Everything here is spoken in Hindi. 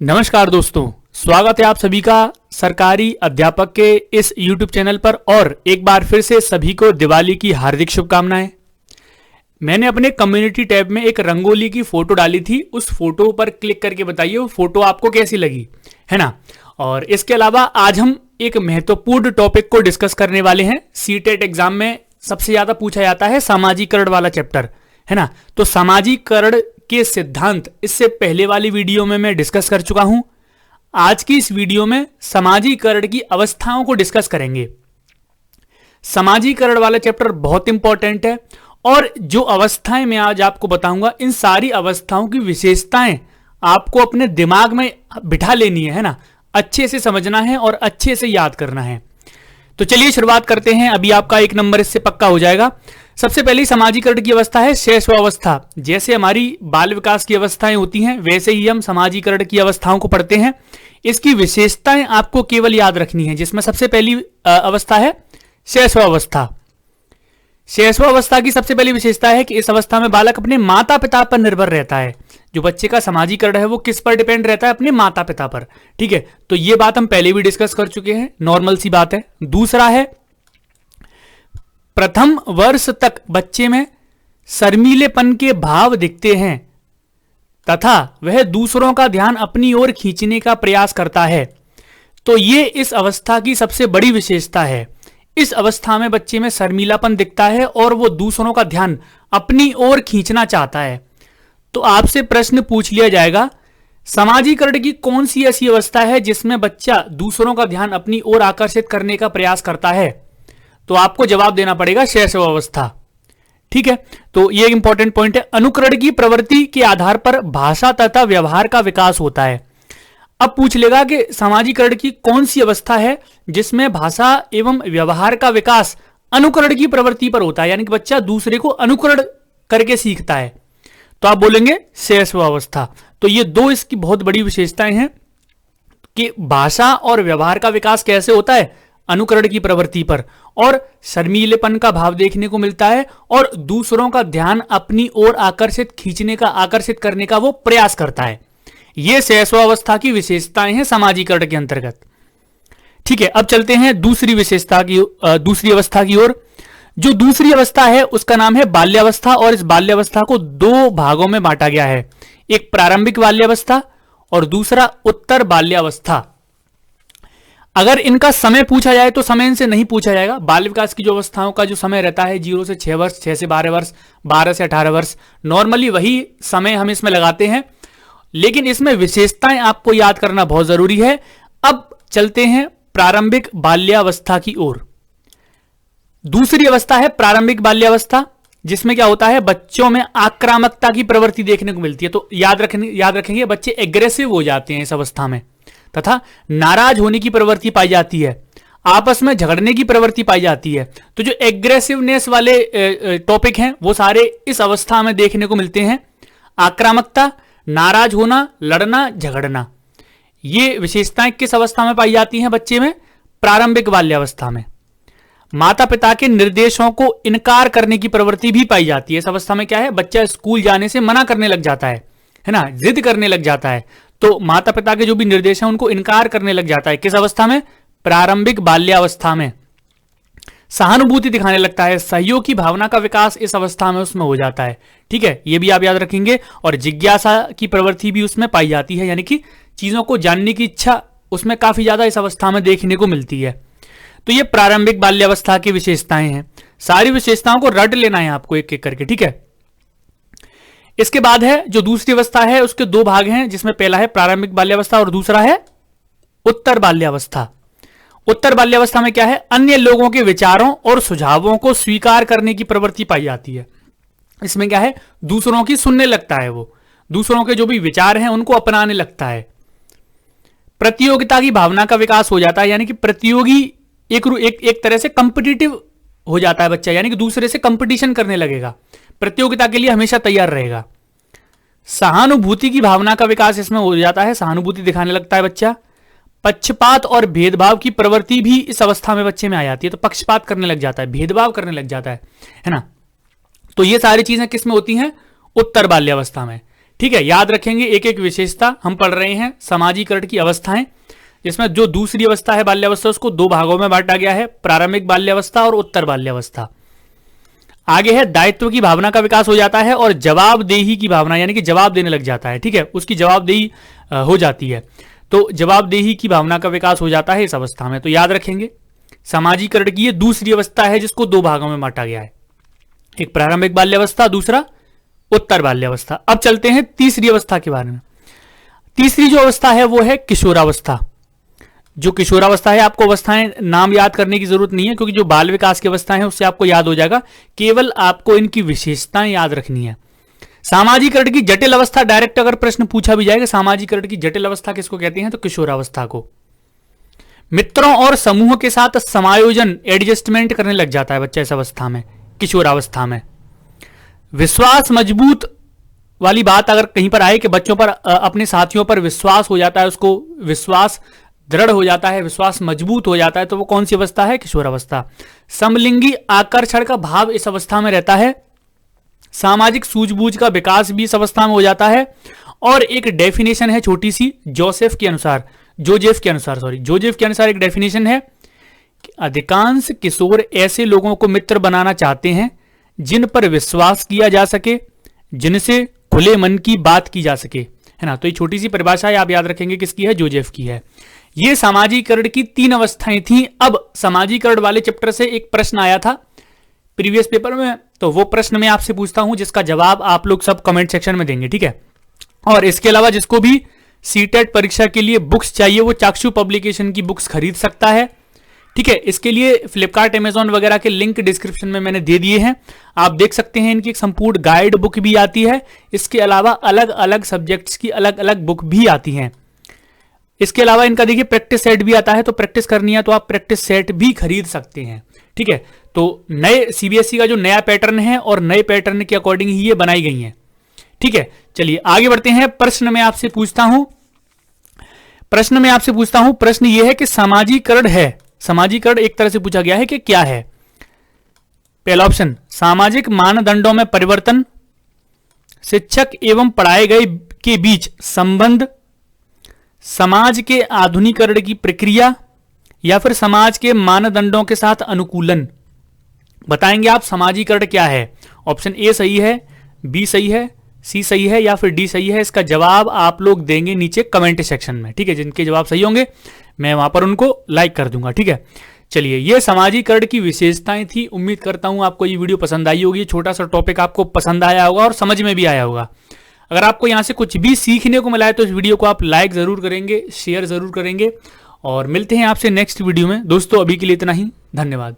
नमस्कार दोस्तों, स्वागत है आप सभी का सरकारी अध्यापक के इस YouTube चैनल पर। और एक बार फिर से सभी को दिवाली की हार्दिक शुभकामनाएं। मैंने अपने कम्युनिटी टैब में एक रंगोली की फोटो डाली थी, उस फोटो पर क्लिक करके बताइए वो फोटो आपको कैसी लगी, है ना। और इसके अलावा आज हम एक महत्वपूर्ण टॉपिक को डिस्कस करने वाले हैं। सीटेट एग्जाम में सबसे ज्यादा पूछा जाता है सामाजिकरण वाला चैप्टर, है ना। तो सामाजिकरण के सिद्धांत इससे पहले वाली वीडियो में मैं डिस्कस कर चुका हूं। आज की इस वीडियो में सामाजिकरण की अवस्थाओं को डिस्कस करेंगे। सामाजिकरण वाला चैप्टर बहुत इंपॉर्टेंट है और जो अवस्थाएं मैं आज आपको बताऊंगा, इन सारी अवस्थाओं की विशेषताएं आपको अपने दिमाग में बिठा लेनी है ना, अच्छे से समझना है और अच्छे से याद करना है। तो चलिए शुरुआत करते हैं। अभी आपका एक नंबर इससे पक्का हो जाएगा। सबसे पहले सामाजिकरण की अवस्था है शैशवावस्था। जैसे हमारी बाल विकास की अवस्थाएं होती हैं, वैसे ही हम सामाजिकरण की अवस्थाओं को पढ़ते हैं। इसकी विशेषताएं आपको केवल याद रखनी है, जिसमें सबसे पहली अवस्था है शैशवावस्था। शैशवावस्था की सबसे पहली विशेषता है कि इस अवस्था में बालक अपने माता पिता पर निर्भर रहता है। जो बच्चे का सामाजिकरण है वो किस पर डिपेंड रहता है? अपने माता पिता पर। ठीक है, तो ये बात हम पहले भी डिस्कस कर चुके हैं, नॉर्मल सी बात है। दूसरा है, प्रथम वर्ष तक बच्चे में शर्मीलेपन के भाव दिखते हैं तथा वह दूसरों का ध्यान अपनी ओर खींचने का प्रयास करता है। तो ये इस अवस्था की सबसे बड़ी विशेषता है। इस अवस्था में बच्चे में शर्मीलापन दिखता है और वो दूसरों का ध्यान अपनी ओर खींचना चाहता है। तो आपसे प्रश्न पूछ लिया जाएगा, सामाजिकरण की कौन सी ऐसी अवस्था है जिसमें बच्चा दूसरों का ध्यान अपनी ओर आकर्षित करने का प्रयास करता है? तो आपको जवाब देना पड़ेगा शैशवावस्था। ठीक है, तो ये एक इंपॉर्टेंट पॉइंट है। अनुकरण की प्रवृत्ति के आधार पर भाषा तथा व्यवहार का विकास होता है। अब पूछ लेगा कि सामाजिकरण की कौन सी अवस्था है जिसमें भाषा एवं व्यवहार का विकास अनुकरण की प्रवृत्ति पर होता है, यानी कि बच्चा दूसरे को अनुकरण करके सीखता है। तो आप बोलेंगे शैशवावस्था। तो ये दो इसकी बहुत बड़ी विशेषताएं हैं कि भाषा और व्यवहार का विकास कैसे होता है? अनुकरण की प्रवृत्ति पर, और शर्मीलेपन का भाव देखने को मिलता है और दूसरों का ध्यान अपनी ओर आकर्षित करने का वो प्रयास करता है। ये शैशवावस्था की विशेषताएं हैं सामाजिकरण के अंतर्गत। ठीक है, अब चलते हैं दूसरी अवस्था की ओर। जो दूसरी अवस्था है उसका नाम है बाल्यावस्था, और इस बाल्यावस्था को दो भागों में बांटा गया है। एक प्रारंभिक बाल्यावस्था और दूसरा उत्तर बाल्यावस्था। अगर इनका समय पूछा जाए तो समय इनसे नहीं पूछा जाएगा। बाल विकास की जो अवस्थाओं का जो समय रहता है 0 से 6 वर्ष, 6 से 12 वर्ष, 12 से 18 वर्ष, नॉर्मली वही समय हम इसमें लगाते हैं, लेकिन इसमें विशेषताएं आपको याद करना बहुत जरूरी है। अब चलते हैं प्रारंभिक बाल्यावस्था की ओर। दूसरी अवस्था है प्रारंभिक बाल्यावस्था, जिसमें क्या होता है, बच्चों में आक्रामकता की प्रवृत्ति देखने को मिलती है। तो याद रखेंगे बच्चे एग्रेसिव हो जाते हैं इस अवस्था में, तथा नाराज होने की प्रवृत्ति पाई जाती है, आपस में झगड़ने की प्रवृत्ति पाई जाती है। तो जो एग्रेसिवनेस वाले टॉपिक हैं वो सारे इस अवस्था में देखने को मिलते हैं। आक्रामकता, नाराज होना, लड़ना, झगड़ना, ये विशेषताएं किस अवस्था में पाई जाती हैं बच्चे में? प्रारंभिक बाल्यावस्था में। माता पिता के निर्देशों को इनकार करने की प्रवृत्ति भी पाई जाती है। इस अवस्था में क्या है, बच्चा स्कूल जाने से मना करने लग जाता है ना, जिद करने लग जाता है। तो माता पिता के जो भी निर्देश हैं उनको इनकार करने लग जाता है। किस अवस्था में? प्रारंभिक बाल्यावस्था में। सहानुभूति दिखाने लगता है, सहयोग की भावना का विकास इस अवस्था में उसमें हो जाता है। ठीक है, ये भी आप याद रखेंगे। और जिज्ञासा की प्रवृत्ति भी उसमें पाई जाती है, यानी कि चीजों को जानने की इच्छा उसमें काफी ज्यादा इस अवस्था में देखने को मिलती है। तो ये प्रारंभिक बाल्यावस्था की विशेषताएं हैं। सारी विशेषताओं को रट लेना है आपको एक एक करके। ठीक है, इसके बाद है जो दूसरी अवस्था है, उसके दो भाग हैं, जिसमें पहला है प्रारंभिक बाल्यावस्था और दूसरा है उत्तर बाल्यावस्था। उत्तर बाल्यावस्था में क्या है, अन्य लोगों के विचारों और सुझावों को स्वीकार करने की प्रवृत्ति पाई जाती है। इसमें क्या है, दूसरों की सुनने लगता है, वो दूसरों के जो भी विचार हैं उनको अपनाने लगता है। प्रतियोगिता की भावना का विकास हो जाता है, यानी कि प्रतियोगी एक तरह से कंपिटिटिव हो जाता है बच्चा, यानी कि दूसरे से कंपटीशन करने लगेगा, प्रतियोगिता के लिए हमेशा तैयार रहेगा। सहानुभूति की भावना का विकास इसमें हो जाता है, सहानुभूति दिखाने लगता है बच्चा। पक्षपात और भेदभाव की प्रवृत्ति भी इस अवस्था में बच्चे में आ जाती है, तो पक्षपात करने लग जाता है, भेदभाव करने लग जाता है ना। तो ये सारी चीजें किसमें होती हैं? उत्तर बाल्यावस्था में। ठीक है, याद रखेंगे एक एक विशेषता। हम पढ़ रहे हैं सामाजिकरण की अवस्थाएं, जिसमें जो दूसरी अवस्था है बाल्यावस्था, उसको दो भागों में बांटा गया है, प्रारंभिक बाल्यावस्था और उत्तर बाल्यावस्था। आगे है दायित्व की भावना का विकास हो जाता है और जवाबदेही की भावना, यानी कि जवाब देने लग जाता है। ठीक है, उसकी जवाबदेही हो जाती है, तो जवाबदेही की भावना का विकास हो जाता है इस अवस्था में। तो याद रखेंगे सामाजिकरण की ये दूसरी अवस्था है जिसको दो भागों में बांटा गया है, एक प्रारंभिक बाल्यावस्था, दूसरा उत्तर बाल्यावस्था। अब चलते हैं तीसरी अवस्था के बारे में। तीसरी जो अवस्था है वो है किशोरावस्था। जो किशोरावस्था है, आपको अवस्थाएं नाम याद करने की जरूरत नहीं है, क्योंकि जो बाल विकास की अवस्थाएं हैं उससे आपको याद हो जाएगा, केवल आपको इनकी विशेषताएं याद रखनी है। सामाजिकरण की जटिल अवस्था, डायरेक्ट अगर प्रश्न पूछा भी जाएगा सामाजिकरण की जटिल अवस्था किसको कहते हैं, तो किशोरावस्था को। मित्रों और समूह के साथ समायोजन, एडजस्टमेंट करने लग जाता है बच्चा इस अवस्था में, किशोरावस्था में। विश्वास मजबूत वाली बात अगर कहीं पर आए कि बच्चों पर अपने साथियों पर विश्वास हो जाता है, उसको विश्वास दृढ़ हो जाता है, विश्वास मजबूत हो जाता है, तो वो कौन सी अवस्था है, किशोरावस्था। समलिंगी आकर्षण का भाव इस अवस्था में रहता है। सामाजिक सूझबूझ का विकास भी इस अवस्था में हो जाता है। और एक डेफिनेशन है छोटी सी, जोसेफ के अनुसार एक डेफिनेशन है कि अधिकांश किशोर ऐसे लोगों को मित्र बनाना चाहते हैं जिन पर विश्वास किया जा सके, जिनसे खुले मन की बात की जा सके, है ना। तो ये छोटी सी परिभाषा है, आप याद रखेंगे किसकी है, जोसेफ की है। ये सामाजिकरण की तीन अवस्थाएं थी। अब सामाजिकरण वाले चैप्टर से एक प्रश्न आया था प्रीवियस पेपर में, तो वो प्रश्न मैं आपसे पूछता हूं जिसका जवाब आप लोग सब कमेंट सेक्शन में देंगे, ठीक है। और इसके अलावा जिसको भी सीटेट परीक्षा के लिए बुक्स चाहिए वो चाक्षु पब्लिकेशन की बुक्स खरीद सकता है, ठीक है। इसके लिए फ्लिपकार्ट, अमेजॉन वगैरह के लिंक डिस्क्रिप्शन में मैंने दे दिए हैं, आप देख सकते हैं। इनकी एक संपूर्ण गाइड बुक भी आती है। इसके अलावा अलग अलग सब्जेक्ट्स की अलग अलग बुक भी आती हैं। इसके अलावा इनका देखिए प्रैक्टिस सेट भी आता है, तो प्रैक्टिस करनी है तो आप प्रैक्टिस सेट भी खरीद सकते हैं, ठीक है। तो नए सीबीएसई का जो नया पैटर्न है और नए पैटर्न के अकॉर्डिंग ही ये बनाई गई हैं, ठीक है। चलिए आगे बढ़ते हैं। प्रश्न में आपसे पूछता हूं, प्रश्न ये है कि सामाजिकरण एक तरह से पूछा गया है कि क्या है। पहला ऑप्शन, सामाजिक मानदंडों में परिवर्तन, शिक्षक एवं पढ़ाए गए के बीच संबंध, समाज के आधुनिकीकरण की प्रक्रिया, या फिर समाज के मानदंडों के साथ अनुकूलन। बताएंगे आप सामाजिकरण क्या है। ऑप्शन ए सही है, बी सही है, सी सही है या फिर डी सही है। इसका जवाब आप लोग देंगे नीचे कमेंट सेक्शन में, ठीक है। जिनके जवाब सही होंगे मैं वहां पर उनको लाइक कर दूंगा, ठीक है। चलिए, ये सामाजिकरण की विशेषताएं थी। उम्मीद करता हूं आपको ये वीडियो पसंद आई होगी। छोटा सा टॉपिक आपको पसंद आया होगा और समझ में भी आया होगा। अगर आपको यहां से कुछ भी सीखने को मिला है तो इस वीडियो को आप लाइक जरूर करेंगे, शेयर जरूर करेंगे, और मिलते हैं आपसे नेक्स्ट वीडियो में। दोस्तों अभी के लिए इतना ही, धन्यवाद।